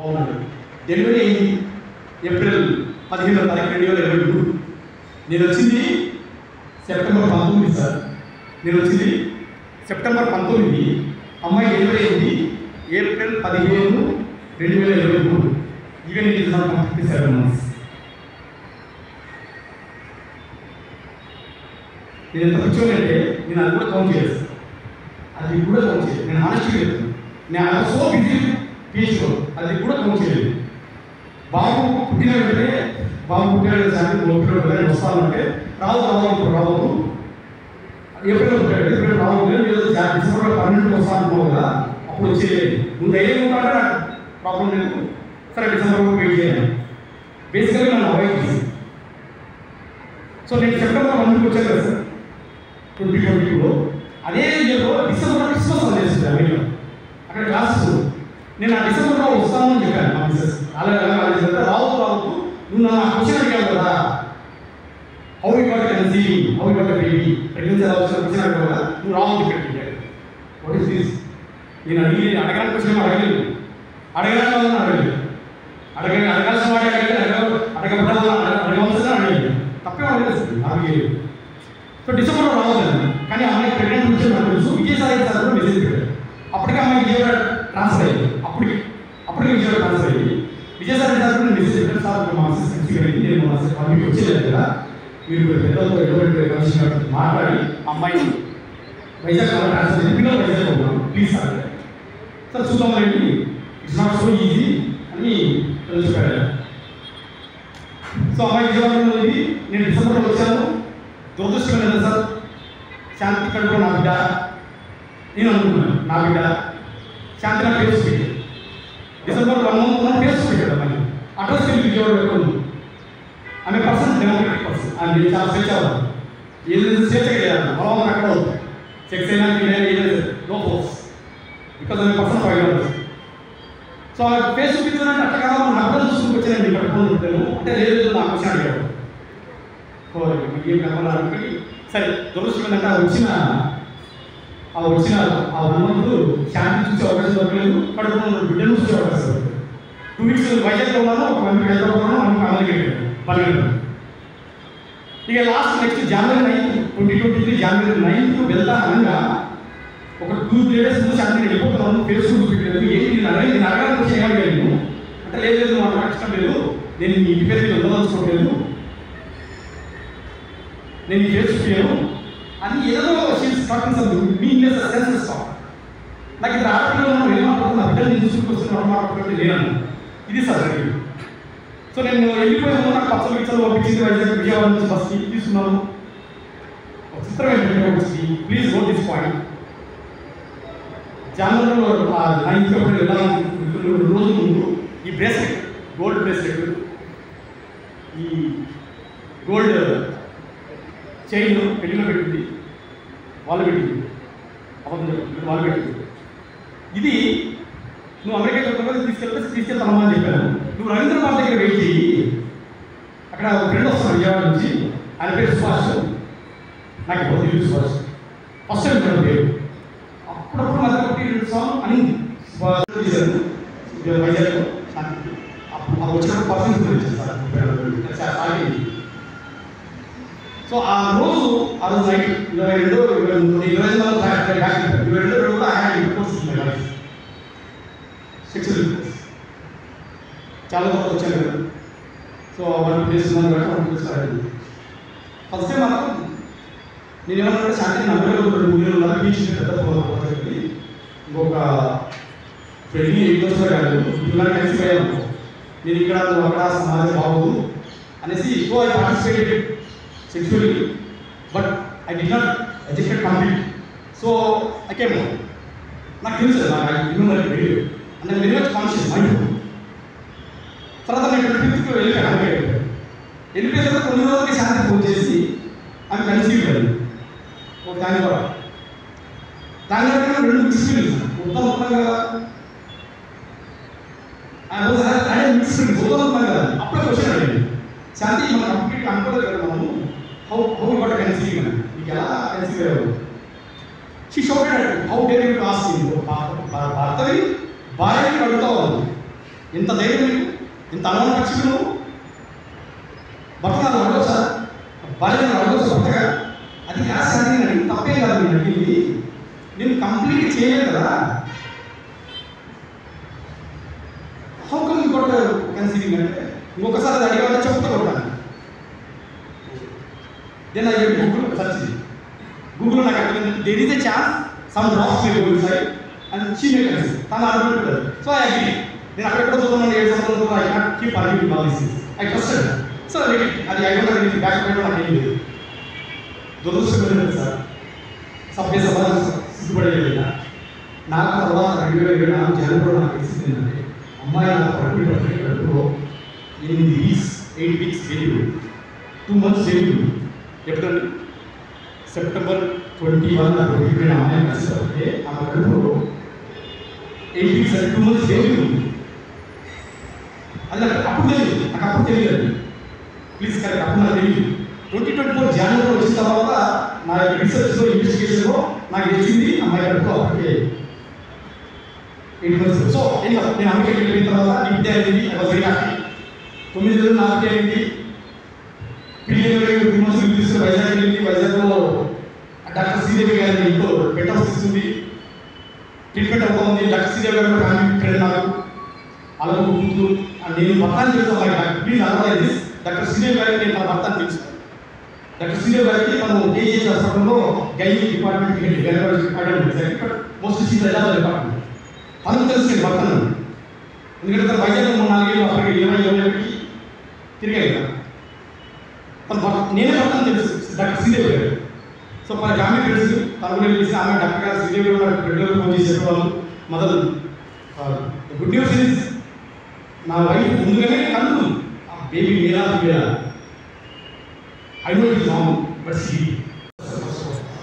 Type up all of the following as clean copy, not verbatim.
అవునండి. డెలివరీ అయింది ఏప్రిల్ 15వ తారీఖు 2023. నేను వచ్చింది సెప్టెంబర్ 19 సార్. నేను వచ్చింది సెప్టెంబర్ 19, అమ్మాయి డెలివరీ అయింది April 15, 2023. Even it is not 57 months. నేను ఎంత కూర్చోనంటే నేను అది కూడా కౌంట్ చేయలేదు. అది కూడా కౌంట్ చేయలేదు. నేను హానెస్ట్గా చెప్తాను. నేను సో బిజీ పీస్లో అది కూడా కౌంట్ చేయలేదు. బాబు పుట్టిన వెంటనే బాబు పుట్టిన సార్ ఓపిక వస్తానంటే రావు ఇప్పుడు రావు ఏప్రిల్ పుట్టాడు. ఏప్రిల్ రావు డిసెంబర్లో 12 వస్తాను కదా, అప్పుడు వచ్చేది. నువ్వు ధైర్యం ఉంటాడే నాకు ప్రాబ్లం లేదు. సరే డిసెంబర్ వెయిట్ చేయాలి. బేసికల్గా నన్ను అవాయిడ్ చేసి సో నేను సెప్టెంబర్ 1 వచ్చాను కదా సార్ 2022లో. అదే ఇయర్లో డిసెంబర్లో క్రిస్మస్ వదిలేస్తుంది అమెరికా. అక్కడ క్లాసెస్ నేను ఆ డిసెంబర్లో వస్తానని చెప్పాను మా మిస్సెస్. అలాగే రావద్దు నువ్వు నా క్వశ్చన్ అడిగావు కదా, how you got conceiving, how you got baby, pregnancy అవసరం క్వశ్చన్ అడిగావు కదా, నువ్వు రావద్దు ఇక్కడ. What is this? నేను అడగడానికి క్వశ్చన్ అడగలేదు. అడగాల్సిన వాటి అడగవలసిన అడగలేదు. తప్పే అడగలేదు నాకు. సో డిసెంబర్లో రావద్దండి. కానీ అమ్మాయి ప్రెగ్నెంట్ విషయం నాకు తెలుసు. విజయసాయి సార్ కూడా మెసేజ్ పెట్టారు. అప్పటికే అమ్మాయి విజయవాడ ట్రాన్స్ఫర్ అయ్యింది. అప్పటికే విజయవాడ ట్రాన్స్ఫర్ అయ్యింది. విజయసాయి సార్ కూడా మెసేజ్ పెట్టారు. సార్ మా అసిస్టెంట్ నేను మీకు వచ్చేది కదా, మీరు పెద్దలతో ఎటువంటి కమిషన్ మాట్లాడి అమ్మాయి వైజాగ్ ట్రాన్స్ఫర్ చేసి పిల్లలు వైజాగ్ ఉన్నాను ప్లీజ్ సార్. సార్ చూద్దామండి, ఇట్స్ నాట్ సో ఈజీ అని చెప్పారు. సో అమ్మాయి విజయవాడలో ఉంది. నేను డిసెంబర్లో వచ్చాను. దురదృష్టం లేదా సార్, శాంతి కడుపులో నా బిడ్డ నేను అనుకున్నాను. నా బిడ్డ శాంతి నా పేరు పెట్టాడు. డిసెంబర్ 1 పేరు పెట్టాడు. అమ్మాయి అడ్రస్ వెళ్ళి విజయవాడ పెట్టుకుంది. ఆమె పర్సన్ డెమోక్రటిక్ పర్సన్. ఆమె చాలా స్వేచ్ఛ అవ్వాలి. ఏదైతే స్వేచ్ఛగా చేయాలి బలవంతం అక్కడ అవుతుంది. సెక్స్ అయినా నో ఫోర్స్ బికాజ్ ఆమె పర్సన్ ఫైవ్. సో ఆమె ఫేస్ చూపించాలంటే అట్లా కాదు, నా అడ్రస్ చూసుకుని వచ్చానండి పట్టుకొని ఉంటాను అంటే లేదు నా క్వశ్చన్ అడిగాడు. ఏం కావాలి. సరే దురదృష్టం ఏంటంటే ఆ వచ్చిన ఆ 1 month శాంతి చూసే అవకాశం దొరకలేదు. పడుకున్న బిడ్డను చూసే అవకాశం దొరకలేదు. 2 weeks వైజాగ్లో ఉన్నాను. ఒక 1 week హైదరాబాద్లో అమెరికా వెళ్ళాను. ఇక లాస్ట్ నెక్స్ట్ జనవరి 9, 2023 జనవరి 9 వెళ్తా అనగా ఒక 2-3 days ముందు శాంతి వెళ్ళిపోతున్నాను. ఫేస్బుక్ పెట్టలేదు. ఏంటి నేను అడగాలని వచ్చి ఏమడిగాను అంటే లేదు నాకు ఇష్టం లేదు, నేను మీ ఇంటి పేరు ఉండదలుచుకోవట్లేదు, నేను ఈ ఫేస్ చూపించాను అని ఏదో మీన్నెస్ సెన్సెస్ నాకు ఇద్దరు ఆడపిల్లలు ఏమనుకుంటున్నా బిడ్డలు చూసుకొస్తున్నాను మాట్లాడుకుంటే లేను. ఇది సార్ జరిగింది. సో నేను వెళ్ళిపోయాను. నాకు పచ్చలు గిచ్చలు పంపించింది. వైజాగ్ విజయవాడ నుంచి బస్ తీసుకున్నాను. ఒక చిత్రం ఏంటంటే వచ్చి ప్లీజ్ నోట్ దిస్ పాయింట్. జనవరిలో 9th వెళ్ళాలని 2 రోజుల ముందు ఈ బ్రేస్లెట్, గోల్డ్ బ్రేస్లెట్, ఈ గోల్డ్ చైన్ పెళ్లిలో పెట్టింది, వాళ్ళు పెట్టింది, అబద్ధం చెప్తుంది, వాళ్ళు పెట్టింది. ఇది నువ్వు అమెరికా తీసుకెళ్తానమ్మా అని చెప్పాను. నువ్వు రవీంద్ర భారతి దగ్గర వెయిట్ చేయి, అక్కడ ఒక ఫ్రెండ్ వస్తాను విజయవాడ నుంచి, ఆయన పేరు సుభాష్. నాకు ఎవరు తెలియదు సుభాష్. ఫస్ట్ టైం చెప్పాను పేరు. అప్పుడప్పుడు మధ్య 1-2 సార్లు అని తీశాను వైజాగ్లో. అప్పుడు వచ్చినప్పుడు పర్సన్స్ గురించి సార్. సో ఆ రోజు నైట్ 22, 23, 22 కూడా ఆయన రిపోర్ట్స్ ఉన్నాయి. సెక్చువల్ రిపోర్ట్స్ చాలా వరకు వచ్చాను కదా. సో 1 days ఫస్ట్ టైం మాత్రం నేను ఏమన్నా శాంతి నమ్మకం 2 years ఉన్నారు. బీచ్ పెద్ద పోతుంది. ఇంకొక 8 years కాదు ఇలా కలిసిపోయాను. నేను ఇక్కడ అక్కడ సమాజం బాగోదు అనేసి ఎక్కువ participated sexually, but I did not educate complete. So I came home. నాకు తెలుసు నాకు I remember it very well and I'm very much conscious mindful. తర్వాత నేను 25th వెళ్ళిపోయాను. వెళ్ళిపోయిన తర్వాత కొన్ని రోజులకి శాంతి ఫోన్ చేసి ఆమె కన్సీవ్ అయ్యింది. ఒక దాని కూడా 2 ఎక్స్పీరియన్స్ మొత్తంగా మొత్తం కదా. అప్పుడే క్వశ్చన్ అడిగింది శాంతి, మనం కంప్లీట్గా అనుకోలేదు కదా మనము, హౌ గట్ కన్సీవ్ అని, నీకు ఎలా కన్సీవ్ అయ్యావు? She shouted how dare you to ask him. భర్తని భార్యని అడుగుతావు. ఎంత ధైర్యం నీకు, ఎంత అనుమానం పక్షి నువ్వు భర్త నాకు అడగవు సార్, భార్య నాకు అడగవు సార్ భర్తగా, అది గ్యాస్ అడిగినది తప్పే కాదు. నేను అడిగింది నేను కంప్లీట్ చేయలేదు కదా. How come you got conceiving అంటే ఇంకొకసారి అది అడిగామంటే చెప్తా కొట్టాను. దెన్ ఐ గూగుల్ సర్చ్, గూగుల్లో నాకు అర్థమైంది there is a chance some drops may go inside and she may conceive. తను అనుకుంటుంది. So I agree. నేను అక్కడెక్కడ చదువుతున్నాను 7 సంవత్సరాలు I not keep arguing all this things. I trusted. So అది I don't have any back side నాకు ఏం లేదు. దురదృష్టం సార్, సభ్య సమాజం సిగ్గుపడేది. నాకు తర్వాత 2024 జనవరిలో నాకు తెలిసింది ఏంటంటే అమ్మాయి నాకు కడుపులో 8 వీక్స్ బేబీ, 2 months బేబీ. ఎప్పుడండి సెప్టెంబర్ 21 నాకు బేబీ అమ్మాయి కలిసి ఆ కడుపులో 8 weeks అంటే 2 months బేబీ ఉంది. అది నాకు అప్పుడు తెలియదు, నాకు అప్పుడు తెలియదు. ప్లీజ్ కరెక్ట్, అప్పుడు నాకు తెలియదు. 2024 జనవరిలో వచ్చిన తర్వాత నా యొక్క రీసెర్చ్లో ఇన్వెస్టిగేషన్లో నాకు తెలిసింది అమ్మాయి కడుపులో అప్పటికే 8 months. సో నేను అమెరికాకి వెళ్ళిన తర్వాత నిమిటే అయింది. I was very happy. 9 రోజులు నాకే అయింది. పిల్లలు 2 months తీసుకుని వైజాగ్ వెళ్ళింది. వైజాగ్లో డాక్టర్ శ్రీదేవి గారి ఇంట్లో బెడ్ హౌస్ ఇస్తుంది, ట్రీట్మెంట్ అవుతుంది. డాక్టర్ శ్రీదేవి గారు ఫ్యామిలీ ఫ్రెండ్ నాకు, అలాగే కూతురు. నేను భర్తని తెలుసు డాక్టర్, ప్లీజ్ అర్థమైంది. డాక్టర్ శ్రీదేవి గారికి నేను తన భర్తని తెలుసు. డాక్టర్ శ్రీదేవి గారికి తను కేజీహెచ్ హాస్పిటల్లో gynaec department gynaecology department most department. తనకు తెలుసు నేను భర్తను, ఎందుకంటే తను వైజాగ్ 3-4 ఏళ్ళు అక్కడికి 20 తిరిగాయి కదా. తన భర్త నేనే భర్తను తెలుసు డాక్టర్ శ్రీదేవి గారు. సో మన ఆమె తెలుసు, తను కూడా తెలిసి ఆమె డాక్టర్ గారు శ్రీదేవి గారు రెగ్యులర్ ఫోన్ చేసి చెప్పేవాళ్ళు. మొదలు గుడ్ న్యూస్ ఇస్ నా వైఫ్ ముందుగానే కన్ను ఆ బేబీ మీరా I know it wrong but see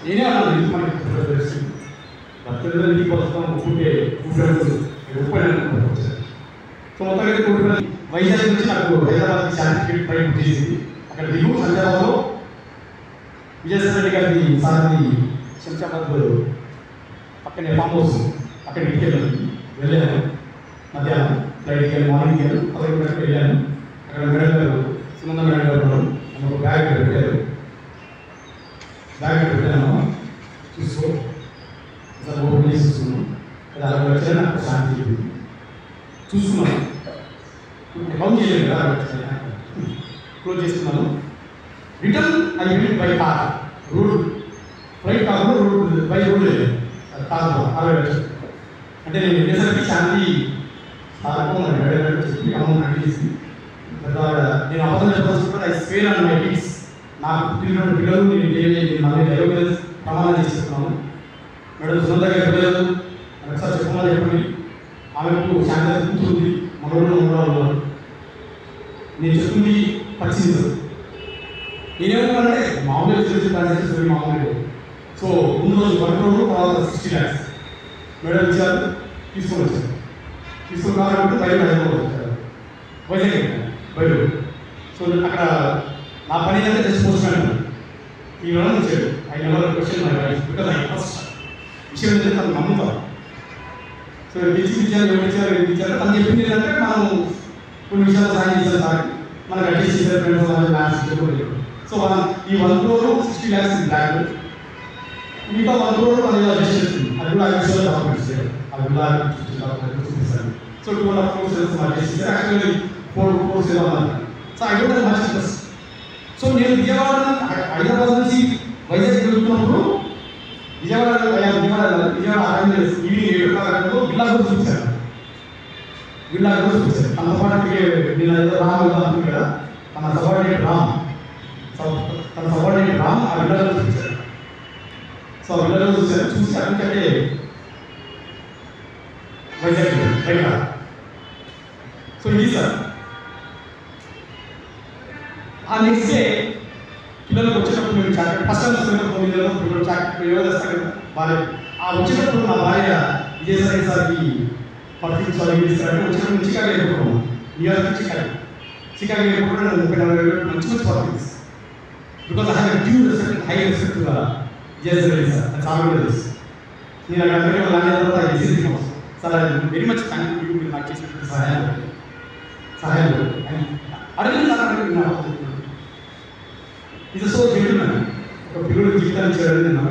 నేనే అన్నాను ఎందుకు మనకి భర్తలు ఇంటికి వస్తాం ఒప్పుకుంటే ఒప్పుకోలేదు. సో మొత్తం వైజాగ్ నుంచి నాకు హైదరాబాద్కి సర్టిఫికేట్ పై బుక్ చేసింది. అక్కడ దిగు సంజాబాద్లో విజయసాయి రెడ్డి గారి సార్ది శంషాబాద్ పక్కనే ఫామ్ హౌస్, అక్కడికి వెళ్ళాను. మధ్యాహ్నం ఫ్లైట్కి వెళ్ళి మార్నింగ్ వెళ్ళాను. 11 గంటలకు వెళ్ళాను. అక్కడ మేడం గారు సునంద మేడం గారు ఉన్నాను. ఒక బ్యాగ్ పెట్టారు. బ్యాగ్ పెట్టాను, చూసుకో సార్ ఓపెన్ చేసి చూసుకున్నాను. అది అలా వచ్చాను. నాకు శాంతి చెప్పింది. చూసుకున్నాను, కౌంట్ చేయలేదు కదా, క్లోజ్ చేసుకున్నాను. Return I went by car. Road flight కాకుండా రోడ్ బై రోడ్ లేదు, కార్ 60 లక్షలు. అంటే నేను వెళ్ళేసరికి శాంతి చెప్పి అమౌంట్ రెడీ చేసి నేను అబద్ధం చెప్పాల్సి I swear on my kids. నాకు పుట్టినటువంటి పిల్లలు నేను మళ్ళీ డైలాగ్ ప్రమాణం చేసి చెప్తున్నాను. మేడం సునంద గారి పిల్లలు ఒకసారి చెప్పమని చెప్పండి. ఆమెకు శాంతి కూతురుంది, మనోళ్ళు ఉన్నారు. నేను చెప్తుంది పరిశీలించదు. నేనేమన్నానంటే మామూలుగా చేసి ట్రాన్సాక్షన్స్ మామూలుగా. సో ముందు రోజు 1 crore, తర్వాత 60 lakhs మేడం ఇచ్చారు. తీసుకొని వచ్చారు. తీసుకుని రావాలంటే బయట వచ్చారు, వైజాగ్ బయట. సో అక్కడ నా పని ఏంటంటే జస్ట్ పోస్ట్ మ్యాన్ ఈ రన్ వచ్చాడు. I never question my wife because I first విషయం ఏంటంటే తను నమ్ముతాను. సో ఇచ్చారు ఇచ్చారు తను చెప్పింది ఏంటంటే మనం కొన్ని విషయాలు సాయం చేశారు సార్, మనకు అడ్జస్ట్ చేశారు ఫ్రెండ్స్ మ్యాథ్స్ చెప్పలేదు. సో ఈ 1 crore 60 lakhs బ్లాక్, మిగతా 1 crore అనేది అడ్జస్ట్ చేస్తుంది. అది కూడా 5 విషయాలు డాక్యుమెంట్స్ అది కూడా చూపిస్తాను. సో 2.5 crores అడ్జస్ట్ చేశారు. యాక్చువల్లీ 4 crores ఏదో అన్నారు. So I don't have much interest. So నేను విజయవాడ హైదరాబాద్ నుంచి వైజాగ్ వెళ్తున్నప్పుడు విజయవాడ ఈవినింగ్ 7 o'clock విల్లా కూడా చూపించాను. విల్లా కూడా చూపించాను. తన పాటు నేను ఏదో రామ్ అనుకుంది కదా, తన సబార్డినేట్ రామ్ ఆ విల్లాలో చూపించాను. సో ఆ విల్లాలో చూసాను. చూసి అక్కడికంటే వైజాగ్ బయట. సో ఇది సార్ ఆ నెక్స్ట్ డే పిల్లలకు వచ్చేటప్పుడు మేము చాక్లెట్ ఫస్ట్ టైం వస్తున్నప్పుడు పిల్లలు చాక్లెట్ ఏదో తెస్తాను కదా భార్య. ఆ వచ్చేటప్పుడు నా భార్య విజయసాయి సార్కి పర్ఫ్యూమ్స్ అవి ఇస్తారంటే వచ్చేటప్పుడు Chicago airport, New York Chicago airport నేను 30-40 మంచి perfumes. Because I have due respect high respect Vijayasai sir, అది చాలా కూడా తెలుసు. నేను అక్కడ లాంటి తర్వాత sir very much thank you మీరు నాకు చేసినటువంటి సహాయం. సహాయం అడిగిన సహాయం ఇది సో జెంటిల్మెన్ ఒక పిల్లడు జీవితాన్ని చేయడానికి నేను